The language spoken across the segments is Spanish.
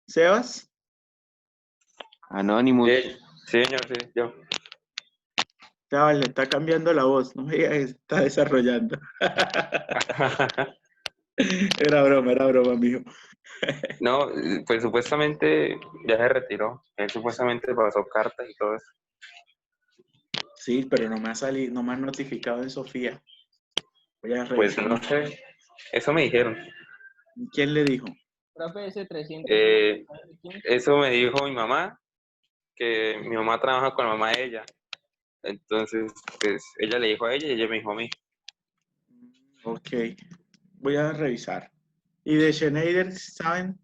Sebas. Anonymous. Sí, señor, sí, yo. Ya, le está cambiando la voz, no me digas que se está desarrollando. Era broma, mijo. No, pues supuestamente ya se retiró. Él supuestamente pasó cartas y todo eso. Sí, pero no me ha salido, no me han notificado en Sofía. Voy a Pues revisar. no sé, eso me dijeron. ¿Quién le dijo? Profe, ese 300. Eso me dijo mi mamá, que mi mamá trabaja con la mamá de ella. Entonces, pues ella le dijo a ella y ella me dijo a mí. Ok, voy a revisar. ¿Y de Schneider, saben?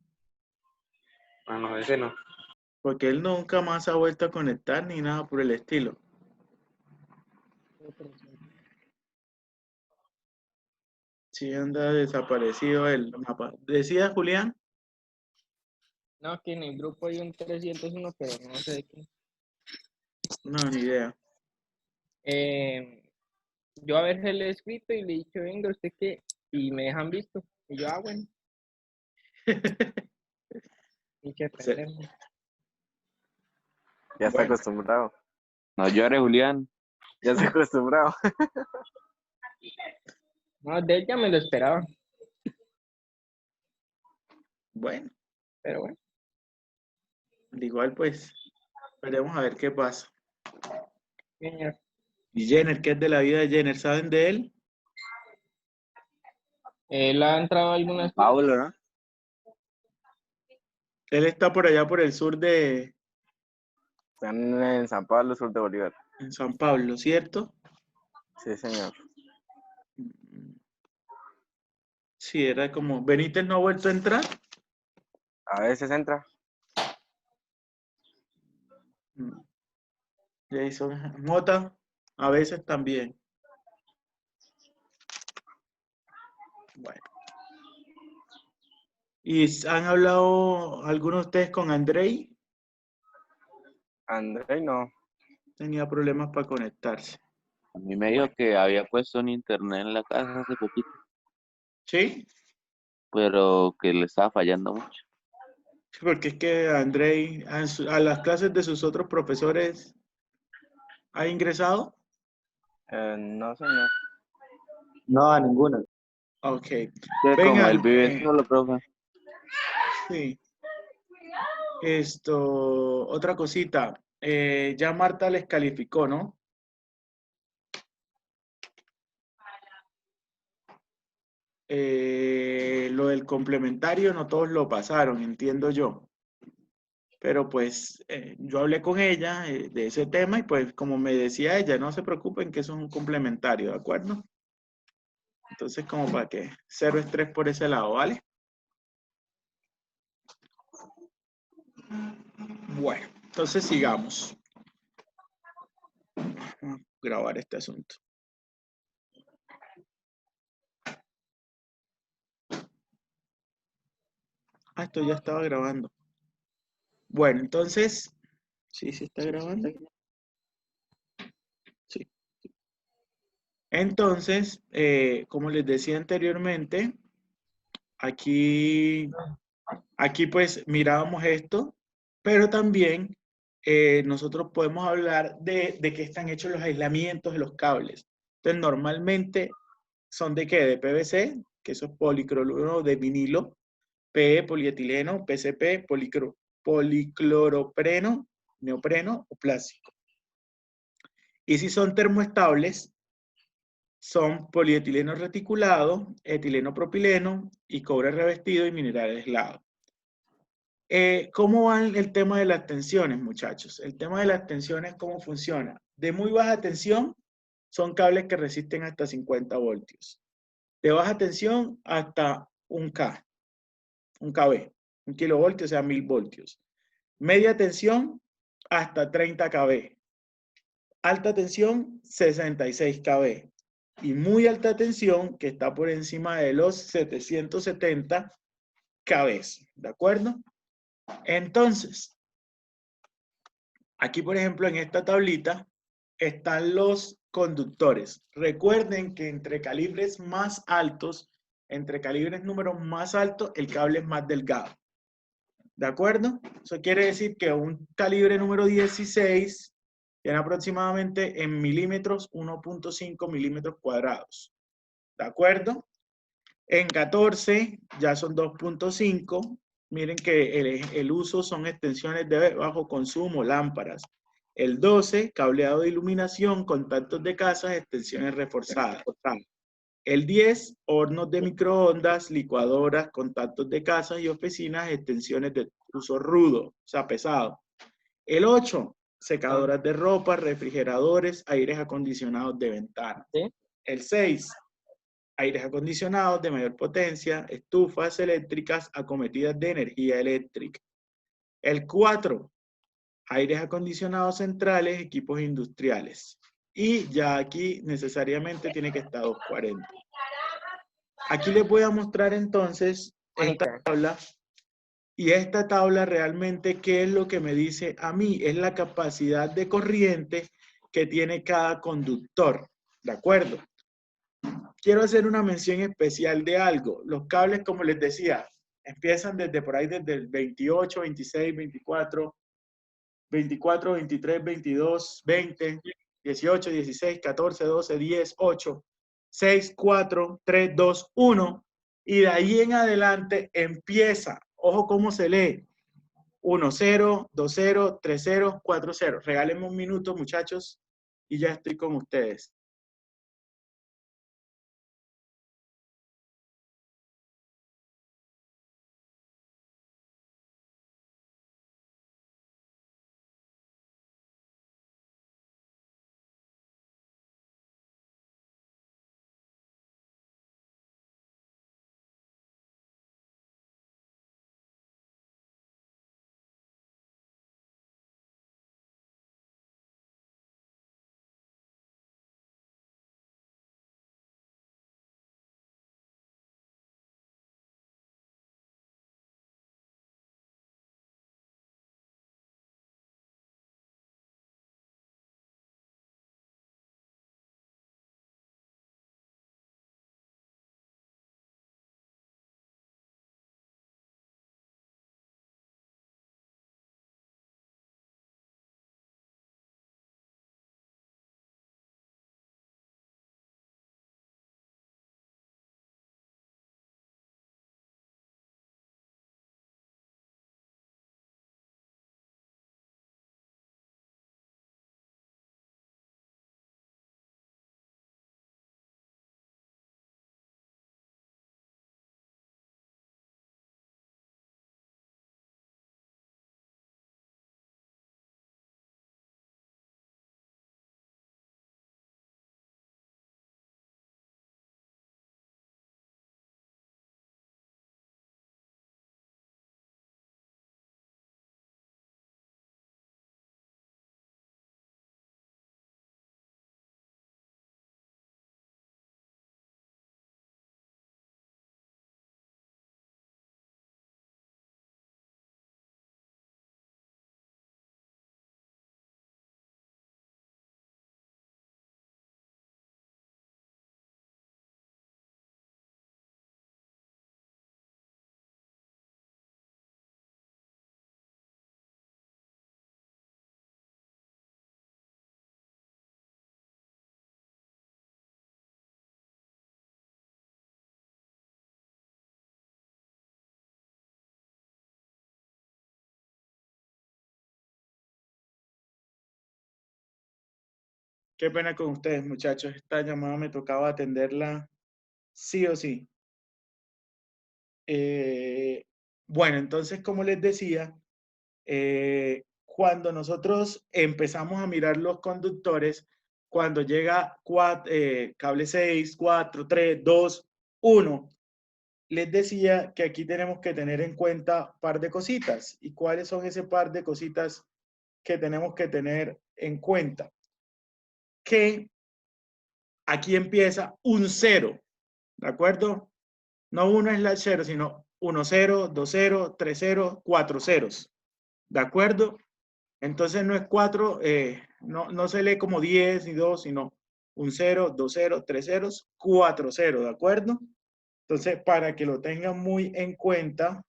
Ah, no, ese no. Porque él nunca más ha vuelto a conectar ni nada por el estilo. Sí, anda desaparecido el mapa. ¿Decía Julián? No, que en el grupo hay un 301, pero no sé de qué. No, ni idea. Yo a veces le he escrito y le he dicho, venga, ¿usted qué? Y me dejan visto. Y yo, bueno. Pinche pendejo. Ya está Bueno. acostumbrado. No llores, Julián. Ya está acostumbrado. No, de él ya me lo esperaba. Bueno, Pero bueno. al igual pues, esperemos a ver qué pasa. Señor. Y Jenner, ¿qué es de la vida de Jenner? ¿Saben de él? Él ha entrado a algunas Pablo, ¿no? Él está por allá por el sur de Están en San Pablo, sur de Bolívar. en San Pablo, ¿cierto? Sí, señor. Sí, era como, Benítez no ha vuelto a entrar. A veces entra. Jason Mota, a veces también. Bueno. ¿Y han hablado algunos de ustedes con Andrei? André, no. Tenía problemas para conectarse. A mí me dijo que había puesto un internet en la casa hace poquito, ¿Sí? pero que le estaba fallando mucho. Sí, porque es que Andrei a las clases de sus otros profesores ha ingresado. No, señor. No, a ninguno. Ok. Que como Vengan. él vive solo, profe. Sí. Otra cosita. Ya Marta les calificó, ¿no? Lo del complementario no todos lo pasaron, entiendo yo. Pero pues yo hablé con ella de ese tema y pues como me decía ella, no se preocupen que eso es un complementario, ¿de acuerdo? Entonces como para que cero estrés por ese lado, ¿vale? Bueno, entonces sigamos. Vamos a grabar este asunto. Esto ya estaba grabando. Bueno, entonces, sí está grabando. Sí. Entonces, como les decía anteriormente, aquí pues mirábamos esto, pero también nosotros podemos hablar de qué están hechos los aislamientos de los cables. Entonces, normalmente son de qué? De PVC, que eso es policloruro de vinilo, PE, polietileno, PCP, policloropreno, neopreno o plástico. Y si son termoestables, son polietileno reticulado, etileno propileno y cobre revestido y mineral aislado. ¿Cómo va el tema de las tensiones, muchachos? El tema de las tensiones, ¿cómo funciona? De muy baja tensión, son cables que resisten hasta 50 voltios. De baja tensión hasta un KB, un kilovoltio, o sea, 1000 voltios. Media tensión, hasta 30 KB. Alta tensión, 66 KB. Y muy alta tensión, que está por encima de los 770 KB. ¿De acuerdo? Entonces, aquí, por ejemplo, en esta tablita están los conductores. Recuerden que entre calibres más altos Entre calibres números más altos, el cable es más delgado. ¿De acuerdo? Eso quiere decir que un calibre número 16 tiene aproximadamente en milímetros 1.5 milímetros cuadrados. ¿De acuerdo? En 14 ya son 2.5. Miren que el uso son extensiones de bajo consumo, lámparas. El 12, cableado de iluminación, contactos de casas, extensiones reforzadas. El 10, hornos de microondas, licuadoras, contactos de casas y oficinas, extensiones de uso rudo, o sea, pesado. El 8, secadoras de ropa, refrigeradores, aires acondicionados de ventana. ¿Sí? El 6, aires acondicionados de mayor potencia, estufas eléctricas acometidas de energía eléctrica. El 4, aires acondicionados centrales, equipos industriales. Y ya aquí necesariamente tiene que estar 240. Aquí les voy a mostrar entonces esta tabla. Y esta tabla realmente, ¿qué es lo que me dice a mí? Es la capacidad de corriente que tiene cada conductor. ¿De acuerdo? Quiero hacer una mención especial de algo. Los cables, como les decía, empiezan desde por ahí, desde el 28, 26, 24, 24, 23, 22, 20, 18, 16, 14, 12, 10, 8, 6, 4, 3, 2, 1. Y de ahí en adelante empieza, ojo cómo se lee, 1, 0, 2, 0, 3, 0, 4, 0. Regálenme un minuto, muchachos, y ya estoy con ustedes. Qué pena con ustedes, muchachos. Esta llamada me tocaba atenderla sí o sí. Bueno, entonces, como les decía, cuando nosotros empezamos a mirar los conductores, cuando llega cable 6, 4, 3, 2, 1, les decía que aquí tenemos que tener en cuenta un par de cositas. ¿Y cuáles son ese par de cositas que tenemos que tener en cuenta? Que aquí empieza un 0, ¿de acuerdo? No 1/0, sino 1, 0, 2, 0, 3, 0, 4 ceros, ¿de acuerdo? Entonces no es 4, no se lee como 10 ni 2, sino 1, 0, 2, 0, 3 ceros, 4 0, ¿de acuerdo? Entonces, para que lo tengan muy en cuenta,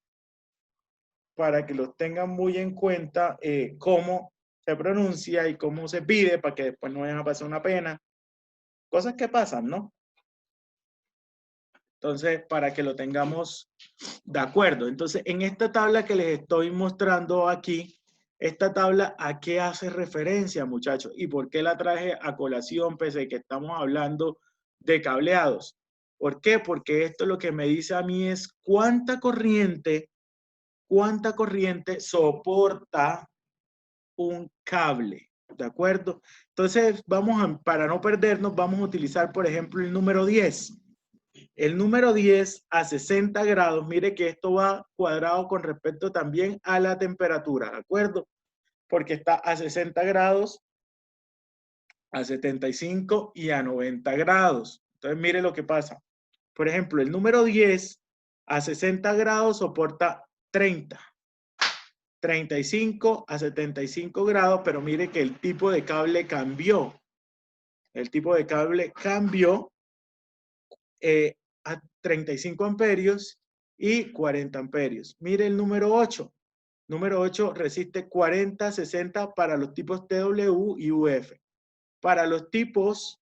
cómo se pronuncia y cómo se pide, para que después no vayan a pasar una pena. Cosas que pasan, ¿no? Entonces, para que lo tengamos de acuerdo. Entonces, en esta tabla que les estoy mostrando aquí, esta tabla, ¿a qué hace referencia, muchachos? ¿Y por qué la traje a colación, pese a que estamos hablando de cableados? ¿Por qué? Porque esto lo que me dice a mí es cuánta corriente soporta un cable, ¿de acuerdo? Entonces, para no perdernos, vamos a utilizar, por ejemplo, el número 10. El número 10 a 60 grados, mire que esto va cuadrado con respecto también a la temperatura, ¿de acuerdo? Porque está a 60 grados, a 75 y a 90 grados. Entonces, mire lo que pasa. Por ejemplo, el número 10 a 60 grados soporta 30. 35 a 75 grados, pero mire que el tipo de cable cambió. El tipo de cable cambió a 35 amperios y 40 amperios. Mire el número 8. Número 8 resiste 40, 60 para los tipos TW y UF. Para los tipos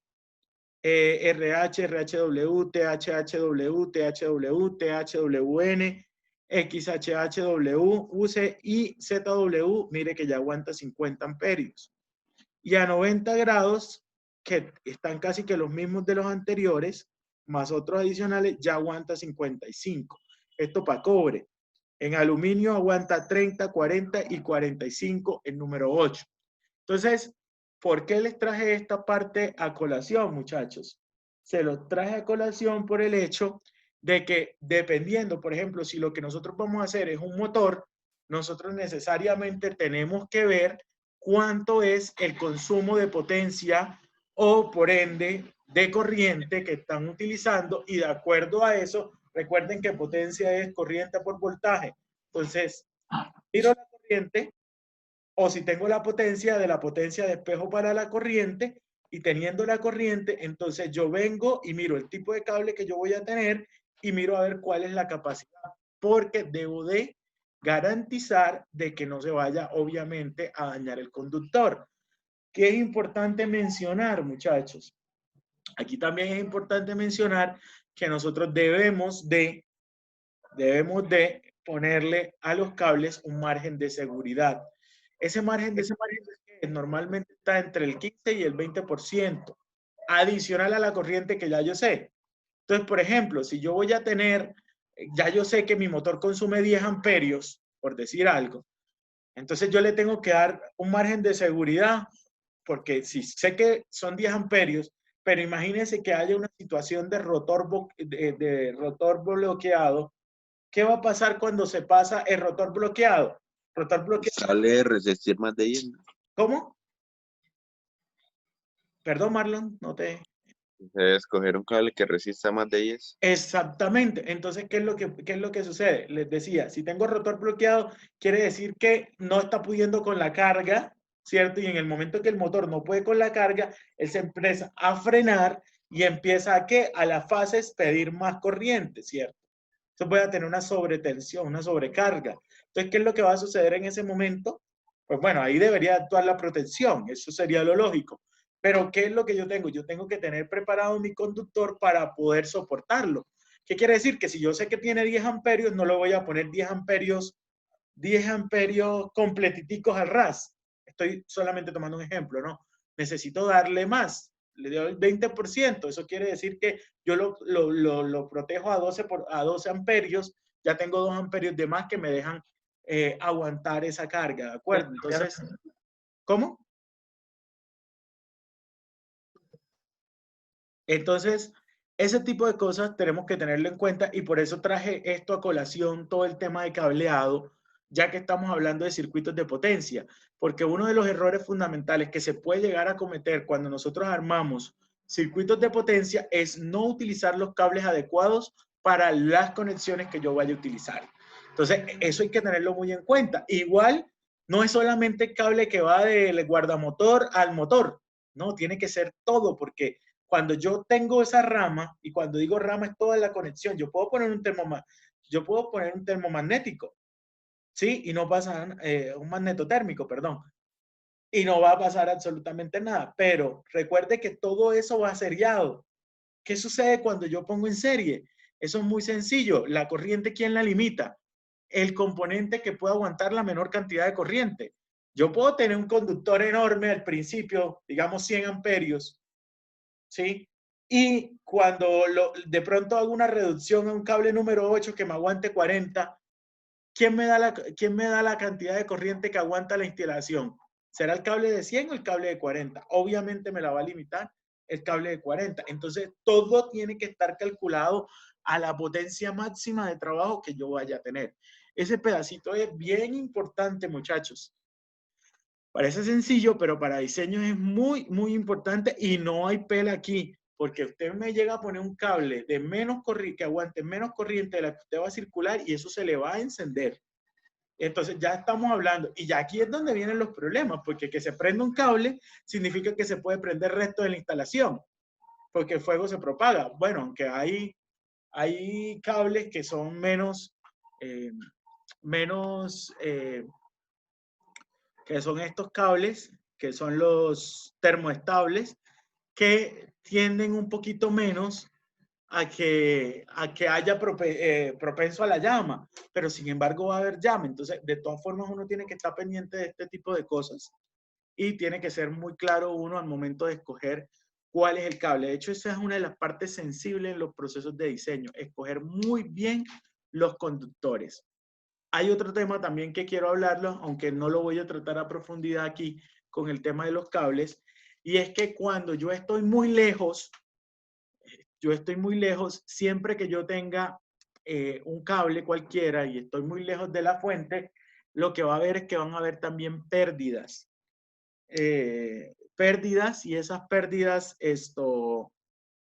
RH, RHW, THHW, THW, THWN, XHHW, UC y ZW, mire que ya aguanta 50 amperios. Y a 90 grados, que están casi que los mismos de los anteriores, más otros adicionales, ya aguanta 55. Esto para cobre. En aluminio aguanta 30, 40 y 45 el número 8. Entonces, ¿por qué les traje esta parte a colación, muchachos? Se los traje a colación por el hecho de que dependiendo, por ejemplo, si lo que nosotros vamos a hacer es un motor, nosotros necesariamente tenemos que ver cuánto es el consumo de potencia o, por ende, de corriente que están utilizando y de acuerdo a eso, recuerden que potencia es corriente por voltaje. Entonces, miro la corriente o si tengo la potencia de espejo para la corriente y teniendo la corriente, entonces yo vengo y miro el tipo de cable que yo voy a tener y miro a ver cuál es la capacidad, porque debo de garantizar de que no se vaya obviamente a dañar el conductor. ¿Qué es importante mencionar, muchachos? Aquí también es importante mencionar que nosotros debemos de ponerle a los cables un margen de seguridad. Ese margen normalmente está entre el 15 y el 20%, adicional a la corriente que ya yo sé. Entonces, por ejemplo, si yo voy a tener, ya yo sé que mi motor consume 10 amperios, por decir algo, entonces yo le tengo que dar un margen de seguridad, porque si sé que son 10 amperios, pero imagínense que haya una situación de rotor bloqueado. ¿Qué va a pasar cuando se pasa el rotor bloqueado? Rotor bloqueado. Sale resistir más de 10. ¿Cómo? Perdón, Marlon, no te... Escoger un cable que resista más de 10. Exactamente. Entonces, ¿qué es lo que sucede? Les decía, si tengo rotor bloqueado, quiere decir que no está pudiendo con la carga, ¿cierto? Y en el momento que el motor no puede con la carga, él se empieza a frenar y empieza a ¿qué? A las fases pedir más corriente, ¿cierto? Entonces voy a tener una sobretensión, una sobrecarga. Entonces, ¿qué es lo que va a suceder en ese momento? Pues bueno, ahí debería actuar la protección, eso sería lo lógico. Pero, ¿qué es lo que yo tengo? Yo tengo que tener preparado mi conductor para poder soportarlo. ¿Qué quiere decir? Que si yo sé que tiene 10 amperios, no le voy a poner 10 amperios completiticos al ras. Estoy solamente tomando un ejemplo, ¿no? Necesito darle más. Le doy el 20%. Eso quiere decir que yo lo protejo a 12 amperios. Ya tengo 2 amperios de más que me dejan aguantar esa carga, ¿de acuerdo? Entonces, ¿cómo? Entonces, ese tipo de cosas tenemos que tenerlo en cuenta y por eso traje esto a colación, todo el tema de cableado, ya que estamos hablando de circuitos de potencia, porque uno de los errores fundamentales que se puede llegar a cometer cuando nosotros armamos circuitos de potencia es no utilizar los cables adecuados para las conexiones que yo vaya a utilizar. Entonces, eso hay que tenerlo muy en cuenta. Igual, no es solamente el cable que va del guardamotor al motor, no, tiene que ser todo, porque cuando yo tengo esa rama, y cuando digo rama es toda la conexión, yo puedo poner un termomagnético, ¿sí? Y no pasa, un magnetotérmico, perdón. Y no va a pasar absolutamente nada. Pero recuerde que todo eso va seriado. ¿Qué sucede cuando yo pongo en serie? Eso es muy sencillo. La corriente, ¿quién la limita? El componente que puede aguantar la menor cantidad de corriente. Yo puedo tener un conductor enorme al principio, digamos 100 amperios, ¿sí? Y cuando de pronto hago una reducción a un cable número 8 que me aguante 40, ¿quién me da la cantidad de corriente que aguanta la instalación? ¿Será el cable de 100 o el cable de 40? Obviamente me la va a limitar el cable de 40. Entonces, todo tiene que estar calculado a la potencia máxima de trabajo que yo vaya a tener. Ese pedacito es bien importante, muchachos. Parece sencillo, pero para diseño es muy, muy importante y no hay pela aquí, porque usted me llega a poner un cable de menos corriente, que aguante menos corriente de la que usted va a circular y eso se le va a encender. Entonces ya estamos hablando, y ya aquí es donde vienen los problemas, porque que se prenda un cable significa que se puede prender el resto de la instalación, porque el fuego se propaga. Bueno, aunque hay cables que son que son estos cables, que son los termoestables, que tienden un poquito menos a que haya propenso a la llama, pero sin embargo va a haber llama. Entonces, de todas formas, uno tiene que estar pendiente de este tipo de cosas y tiene que ser muy claro uno al momento de escoger cuál es el cable. De hecho, esa es una de las partes sensibles en los procesos de diseño, escoger muy bien los conductores. Hay otro tema también que quiero hablarlo, aunque no lo voy a tratar a profundidad aquí con el tema de los cables, y es que cuando yo estoy muy lejos, siempre que yo tenga un cable cualquiera y estoy muy lejos de la fuente, lo que va a haber es que van a haber también pérdidas. Y esas pérdidas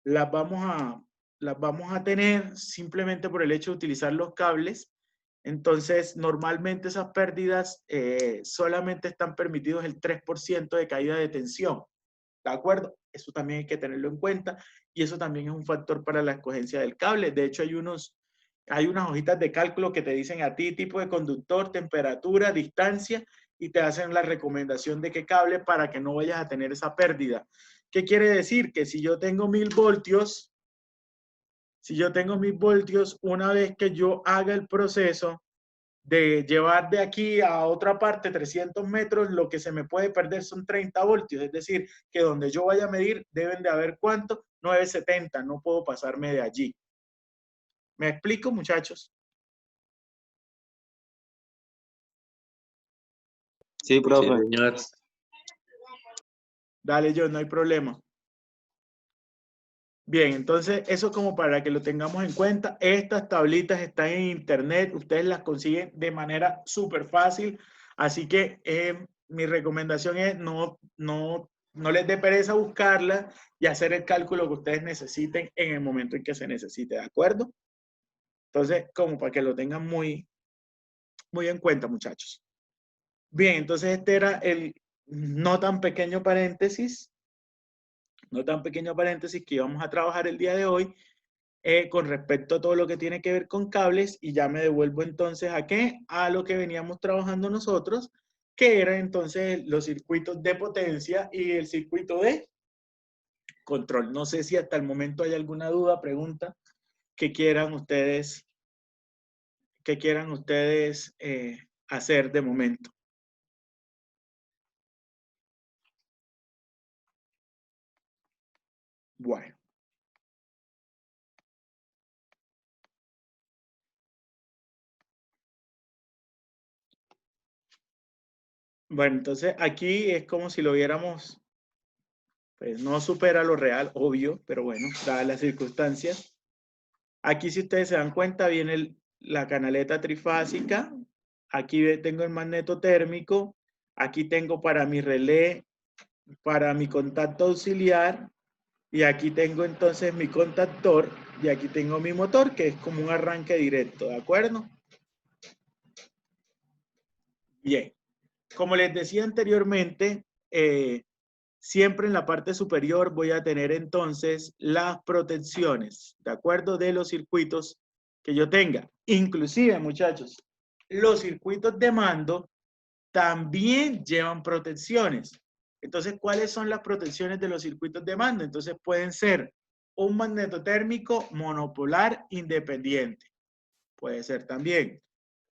las vamos a tener simplemente por el hecho de utilizar los cables. Entonces, normalmente esas pérdidas solamente están permitidos el 3% de caída de tensión. ¿De acuerdo? Eso también hay que tenerlo en cuenta y eso también es un factor para la escogencia del cable. De hecho, hay unas hojitas de cálculo que te dicen a ti tipo de conductor, temperatura, distancia y te hacen la recomendación de qué cable para que no vayas a tener esa pérdida. ¿Qué quiere decir? Que si yo tengo 1000 voltios, una vez que yo haga el proceso de llevar de aquí a otra parte 300 metros, lo que se me puede perder son 30 voltios. Es decir, que donde yo vaya a medir deben de haber ¿cuánto? 970, no puedo pasarme de allí. ¿Me explico, muchachos? Sí, Sí, profe. señor. Dale, yo, no hay problema. Bien, entonces eso como para que lo tengamos en cuenta. Estas tablitas están en internet, ustedes las consiguen de manera súper fácil, así que mi recomendación es no les dé pereza buscarlas y hacer el cálculo que ustedes necesiten en el momento en que se necesite, ¿de acuerdo? Entonces, como para que lo tengan muy, muy en cuenta, muchachos. Bien, entonces este era el no tan pequeño paréntesis que íbamos a trabajar el día de hoy con respecto a todo lo que tiene que ver con cables y ya me devuelvo entonces ¿a qué? A lo que veníamos trabajando nosotros, que eran entonces los circuitos de potencia y el circuito de control. No sé si hasta el momento hay alguna duda, pregunta que quieran ustedes hacer de momento. Bueno. Bueno, entonces aquí es como si lo viéramos, pues no supera lo real, obvio, pero bueno, dadas las circunstancias. Aquí si ustedes se dan cuenta viene la canaleta trifásica, aquí tengo el magneto térmico, aquí tengo para mi relé, para mi contacto auxiliar, y aquí tengo entonces mi contactor, y aquí tengo mi motor, que es como un arranque directo, ¿de acuerdo? Bien, como les decía anteriormente, siempre en la parte superior voy a tener entonces las protecciones, ¿de acuerdo? De los circuitos que yo tenga. Inclusive, muchachos, los circuitos de mando también llevan protecciones. Entonces, ¿cuáles son las protecciones de los circuitos de mando? Entonces, pueden ser un magnetotérmico monopolar independiente. Puede ser también.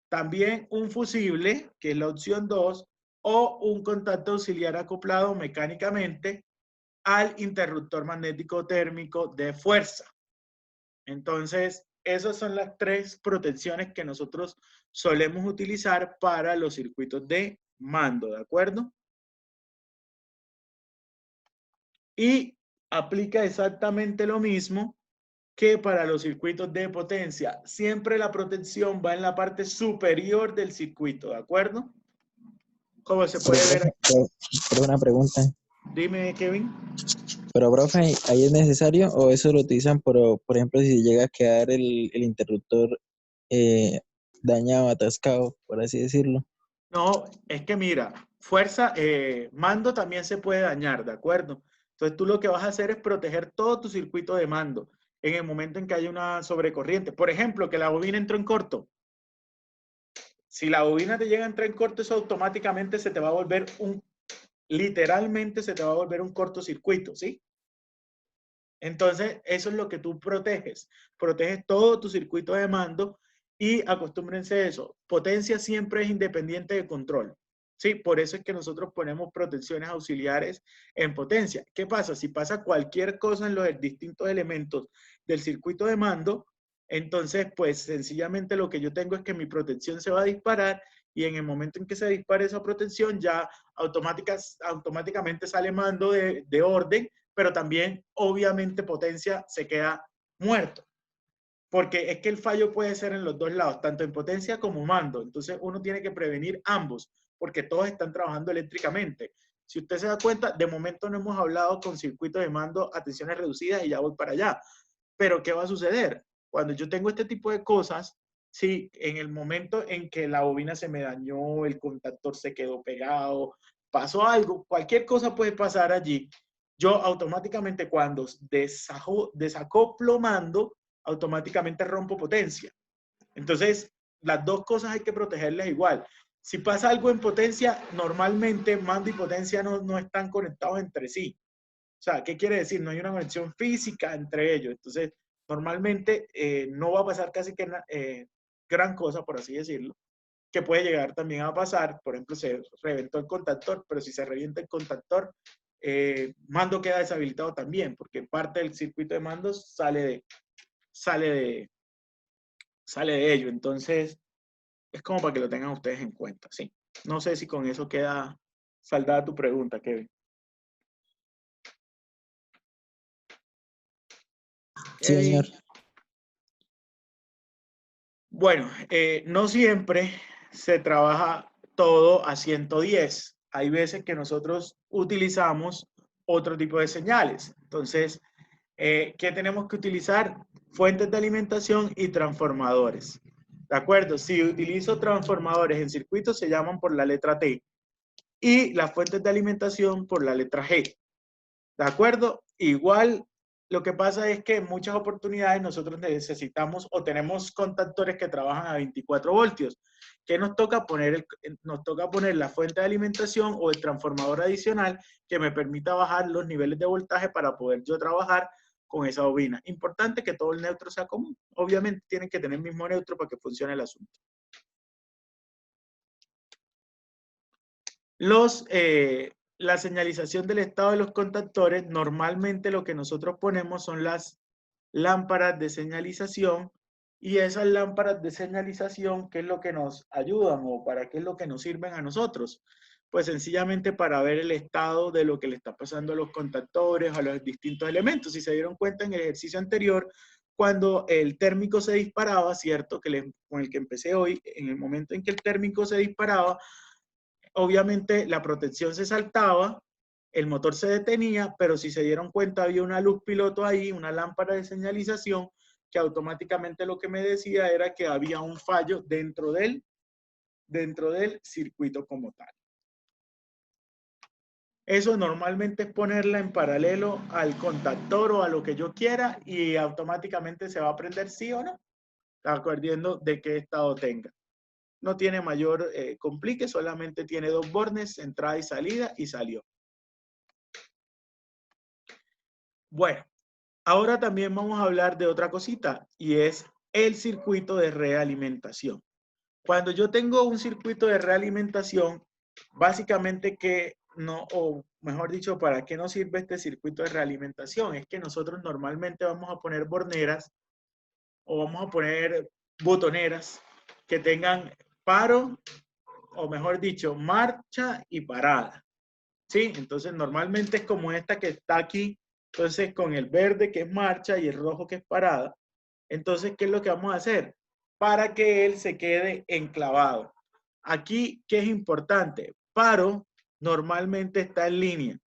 También un fusible, que es la opción 2, o un contacto auxiliar acoplado mecánicamente al interruptor magnético térmico de fuerza. Entonces, esas son las tres protecciones que nosotros solemos utilizar para los circuitos de mando, ¿de acuerdo? Y aplica exactamente lo mismo que para los circuitos de potencia. Siempre la protección va en la parte superior del circuito, ¿de acuerdo? Como se puede ver aquí. Pero una pregunta. Dime, Kevin. Pero, profe, ¿ahí es necesario o eso lo utilizan por ejemplo, si llega a quedar el interruptor dañado, atascado, por así decirlo? No, es que mira, fuerza, mando también se puede dañar, ¿de acuerdo? Entonces tú lo que vas a hacer es proteger todo tu circuito de mando en el momento en que haya una sobrecorriente. Por ejemplo, que la bobina entró en corto. Si la bobina te llega a entrar en corto, eso automáticamente se te va a volver literalmente se te va a volver un cortocircuito, ¿sí? Entonces, eso es lo que tú proteges. Proteges todo tu circuito de mando y acostúmbrense a eso. Potencia siempre es independiente de control. Sí, por eso es que nosotros ponemos protecciones auxiliares en potencia. ¿Qué pasa? Si pasa cualquier cosa en los distintos elementos del circuito de mando, entonces, pues sencillamente lo que yo tengo es que mi protección se va a disparar y en el momento en que se dispare esa protección ya automáticamente sale mando de orden, pero también obviamente potencia se queda muerto. Porque es que el fallo puede ser en los dos lados, tanto en potencia como mando. Entonces uno tiene que prevenir ambos, porque todos están trabajando eléctricamente. Si usted se da cuenta, de momento no hemos hablado con circuitos de mando a tensiones reducidas y ya voy para allá. Pero ¿qué va a suceder? Cuando yo tengo este tipo de cosas, sí, en el momento en que la bobina se me dañó, el contactor se quedó pegado, pasó algo, cualquier cosa puede pasar allí. Yo automáticamente cuando desacoplo mando, automáticamente rompo potencia. Entonces, las dos cosas hay que protegerlas igual. Si pasa algo en potencia, normalmente mando y potencia no están conectados entre sí. O sea, ¿qué quiere decir? No hay una conexión física entre ellos. Entonces, normalmente no va a pasar casi que gran cosa, por así decirlo, que puede llegar también a pasar. Por ejemplo, se reventó el contactor, pero si se revienta el contactor, mando queda deshabilitado también, porque parte del circuito de mandos sale de ello. Entonces, es como para que lo tengan ustedes en cuenta, ¿sí? No sé si con eso queda saldada tu pregunta, Kevin. Sí, señor. Bueno, no siempre se trabaja todo a 110. Hay veces que nosotros utilizamos otro tipo de señales. Entonces, ¿qué tenemos que utilizar? Fuentes de alimentación y transformadores. ¿De acuerdo? Si utilizo transformadores en circuitos, se llaman por la letra T. Y las fuentes de alimentación por la letra G. ¿De acuerdo? Igual lo que pasa es que en muchas oportunidades nosotros necesitamos o tenemos contactores que trabajan a 24 voltios. ¿Qué nos toca poner? Nos toca poner la fuente de alimentación o el transformador adicional que me permita bajar los niveles de voltaje para poder yo trabajar con esa bobina. Importante que todo el neutro sea común. Obviamente tienen que tener el mismo neutro para que funcione el asunto. La señalización del estado de los contactores, normalmente lo que nosotros ponemos son las lámparas de señalización y esas lámparas de señalización, ¿qué es lo que nos ayudan o para qué es lo que nos sirven a nosotros? Pues sencillamente para ver el estado de lo que le está pasando a los contactores, a los distintos elementos. Si se dieron cuenta en el ejercicio anterior, cuando el térmico se disparaba, ¿cierto? Con el que empecé hoy, en el momento en que el térmico se disparaba, obviamente la protección se saltaba, el motor se detenía, pero si se dieron cuenta había una luz piloto ahí, una lámpara de señalización, que automáticamente lo que me decía era que había un fallo dentro del circuito como tal. Eso normalmente es ponerla en paralelo al contactor o a lo que yo quiera y automáticamente se va a prender sí o no, dependiendo de qué estado tenga. No tiene mayor complique, solamente tiene 2 bornes, entrada y salida, y salió. Bueno, ahora también vamos a hablar de otra cosita y es el circuito de realimentación. Cuando yo tengo un circuito de realimentación, básicamente que no, o mejor dicho, ¿para qué nos sirve este circuito de realimentación? Es que nosotros normalmente vamos a poner borneras o vamos a poner botoneras que tengan paro, o mejor dicho, marcha y parada. ¿Sí? Entonces normalmente es como esta que está aquí, entonces con el verde que es marcha y el rojo que es parada. Entonces, ¿qué es lo que vamos a hacer? Para que él se quede enclavado. Aquí, ¿qué es importante? Paro normalmente está en línea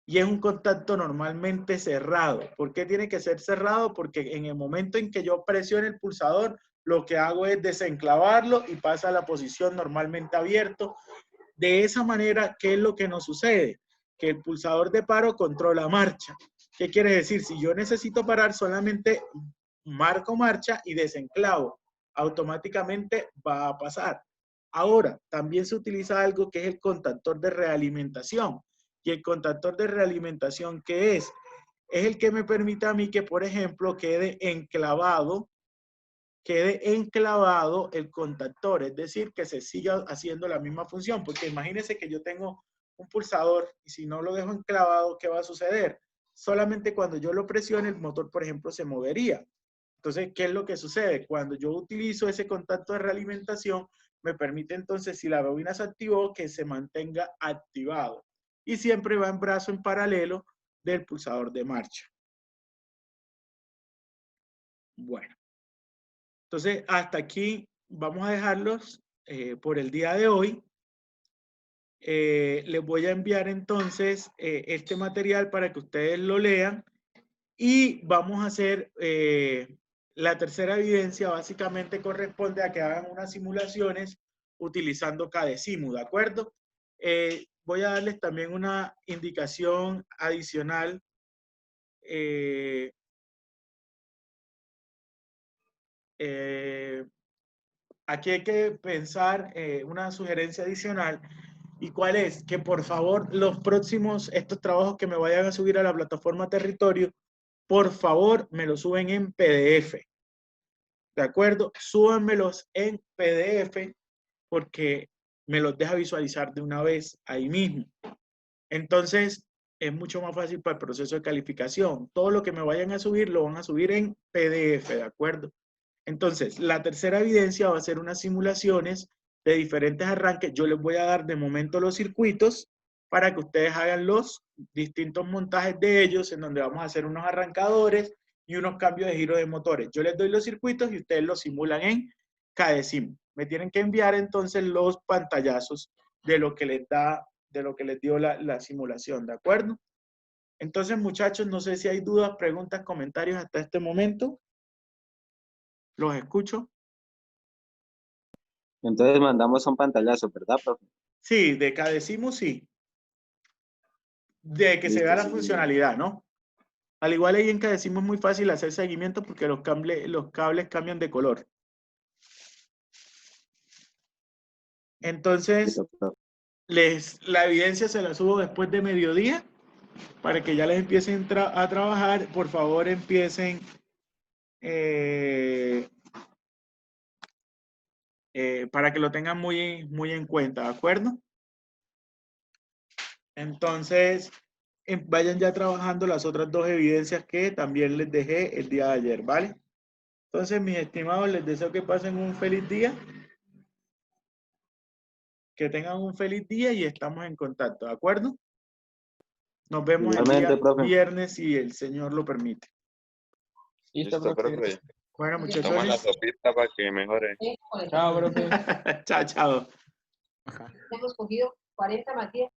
y es un contacto normalmente cerrado. ¿Por qué tiene que ser cerrado? Porque en el momento en que yo presione el pulsador, lo que hago es desenclavarlo y pasa a la posición normalmente abierto. De esa manera, ¿qué es lo que nos sucede? Que el pulsador de paro controla marcha. ¿Qué quiere decir? Si yo necesito parar, solamente marco marcha y desenclavo. Automáticamente va a pasar. Ahora, también se utiliza algo que es el contactor de realimentación. Y el contactor de realimentación, ¿qué es? Es el que me permite a mí que, por ejemplo, quede enclavado el contactor, es decir, que se siga haciendo la misma función, porque imagínense que yo tengo un pulsador y si no lo dejo enclavado, ¿qué va a suceder? Solamente cuando yo lo presione, el motor, por ejemplo, se movería. Entonces, ¿qué es lo que sucede? Cuando yo utilizo ese contacto de realimentación, me permite entonces, si la bobina se activó, que se mantenga activado. Y siempre va en brazo en paralelo del pulsador de marcha. Bueno. Entonces, hasta aquí vamos a dejarlos por el día de hoy. Les voy a enviar entonces este material para que ustedes lo lean y vamos a hacer la tercera evidencia. Básicamente corresponde a que hagan unas simulaciones utilizando Cadecimu, ¿de acuerdo? Voy a darles también una indicación adicional. Aquí hay que pensar una sugerencia adicional. ¿Y cuál es? Que por favor estos trabajos que me vayan a subir a la plataforma Territorio, por favor me los suben en PDF. ¿De acuerdo? Súbanmelos en PDF porque me los deja visualizar de una vez ahí mismo. Entonces, es mucho más fácil para el proceso de calificación. Todo lo que me vayan a subir, lo van a subir en PDF, ¿de acuerdo? Entonces, la tercera evidencia va a ser unas simulaciones de diferentes arranques. Yo les voy a dar de momento los circuitos para que ustedes hagan los distintos montajes de ellos, en donde vamos a hacer unos arrancadores y unos cambios de giro de motores. Yo les doy los circuitos y ustedes los simulan en Cadecimu. Me tienen que enviar entonces los pantallazos de lo que les dio la simulación, ¿de acuerdo? Entonces, muchachos, no sé si hay dudas, preguntas, comentarios hasta este momento. Los escucho. Entonces mandamos un pantallazo, ¿verdad, profe? Sí, de Cadecimu sí. De que se vea la funcionalidad, ¿no? Al igual ahí en Cadecimu es muy fácil hacer seguimiento porque los cables cambian de color. Entonces, la evidencia se la subo después de mediodía para que ya les empiecen a trabajar. Por favor, empiecen para que lo tengan muy, muy en cuenta, ¿de acuerdo? Entonces, vayan ya trabajando las otras 2 evidencias que también les dejé el día de ayer, ¿vale? Entonces, mis estimados, les deseo que pasen un feliz día. Que tengan un feliz día y estamos en contacto, ¿de acuerdo? Nos vemos el día viernes si el Señor lo permite. Listo, Listo, profe. profe. Bueno, Toma la muchachones. sopita para que mejore. Chao, profe. Chao, chao. Hemos cogido 40 más 10.